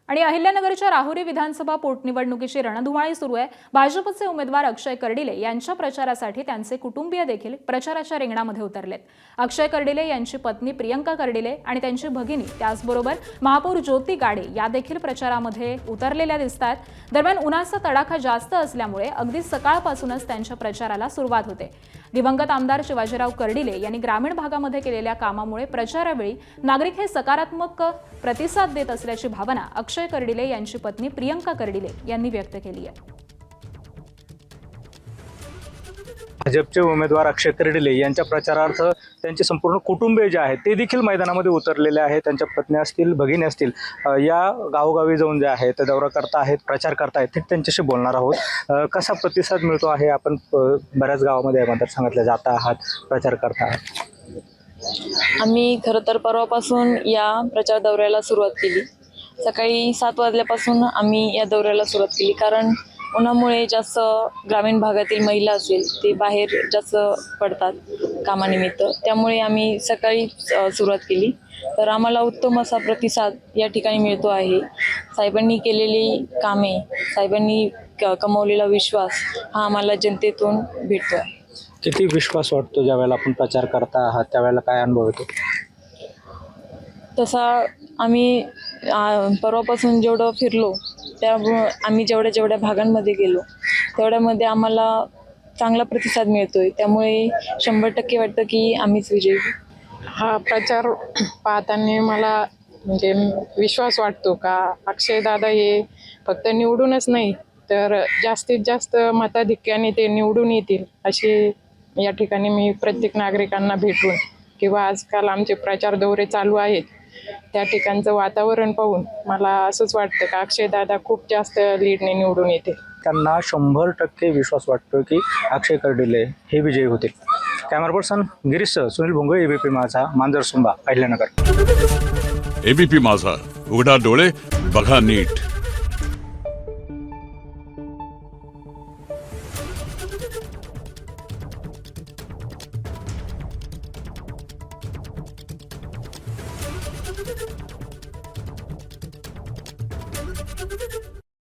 आणि अहिल्यानगरच्या राहुरी विधानसभा पोटनिवडणुकीची रणधुमाळी सुरू आहे। भाजपचे उमेदवार अक्षय कर्डिले यांच्या प्रचारासाठी त्यांचे कुटुंबीय देखील प्रचाराच्या रिंगणामध्ये उतरलेत। अक्षय कर्डिले यांची पत्नी प्रियंका कर्डिले आणि त्यांची भगिनी त्याचबरोबर महापौर ज्योती गाडे या देखील प्रचारामध्ये उतरलेल्या दिसतात। दरम्यान उन्हाचा तडाखा जास्त असल्यामुळे अगदी सकाळपासूनच त्यांच्या प्रचाराला सुरुवात होते। दिवंगत आमदार शिवाजीराव कर्डिले यांनी ग्रामीण भागामध्ये केलेल्या कामामुळे प्रचारावेळी नागरिक हे सकारात्मक प्रतिसाद देत असल्याची भावना अक्षय कर्डिले यांची पत्नी प्रियंका कर्डिले यांनी व्यक्त केली आहे। भाजपचे उमेदवार अक्षय कर्डिले यांच्या प्रचारार्थ त्यांचे संपूर्ण कुटुंबीय जे आहेत ते देखील मैदानामध्ये उतरलेले आहेत। त्यांच्या पत्नी असतील, भगिनी असतील, या गावोगावी जाऊन जे आहे ते दौरा करता आहेत, प्रचार करतायत, ते त्यांच्याशी बोलणार आहोत। कसा प्रतिसाद मिळतो आहे? आपण बऱ्याच गावामध्ये मतदारसंघातल्या जाता आहात, प्रचार करता आहात। आम्ही खरं तर परवापासून या प्रचार दौऱ्याला सुरुवात केली। सकाळी 7 वाजल्यापासून आम्ही या दौऱ्याला सुरुवात केली, कारण उन्हामुळे जास्त ग्रामीण भागातील महिला असेल ते बाहेर जास्त पडतात कामानिमित्त, त्यामुळे आम्ही सकाळी सुरुवात केली। तर आम्हाला उत्तम असा प्रतिसाद या ठिकाणी मिळतो आहे। साहेबांनी केलेली कामे, साहेबांनी कमवलेला विश्वास हा आम्हाला जनतेतून भेटतो आहे। किती विश्वास वाटतो ज्यावेळेला आपण प्रचार करता आहात, त्यावेळेला काय अनुभव येतो? तसा आम्ही परवापासून जेवढं फिरलो त्यामुळं आम्ही जेवढ्या भागांमध्ये गेलो तेवढ्यामध्ये आम्हाला चांगला प्रतिसाद मिळतोय, त्यामुळे 100% वाटतं की आम्हीच विजयी होऊ। हा प्रचार पाहताना मला म्हणजे विश्वास वाटतो का अक्षय दादा हे फक्त निवडूनच नाही तर जास्तीत जास्त मताधिक्याने ते निवडून येतील अशी या ठिकाणी मी प्रत्येक नागरिकांना भेटून किंवा आजकाल आमचे प्रचार दौरे चालू आहेत त्या ठिकाणचं वातावरण पाहून मला असंच वाटतं का अक्षय दादा खूप जास्त लीडने निवडून येतील। त्यांना 100% विश्वास वाटतो की अक्षय कर्डिले हे विजयी होतील। Camera person Girish Sunil Bhongale, ABP माझा, मांजरसुंबा, अहिल्यानगर। एबीपी माझा, उघडा डोळे बघा नीट।